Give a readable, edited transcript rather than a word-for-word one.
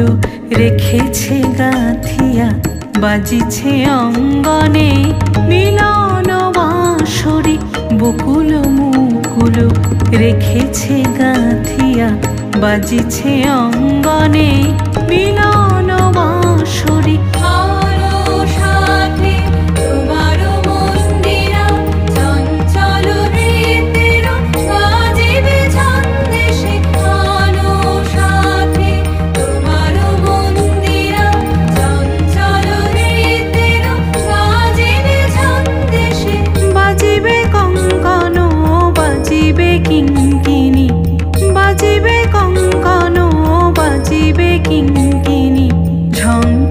বকুল রেখেছে গাঁথিয়া বাজিছে অঙ্গনে মিলন বাঁশরি বকুল মুকুল রেখেছে গাঁথিয়া বাজিছে অঙ্গনে মিলন বাঁশরি কিঙ্কিনি বাজিবে কঙ্কন বাজিবে কিঙ্কিনি ঝং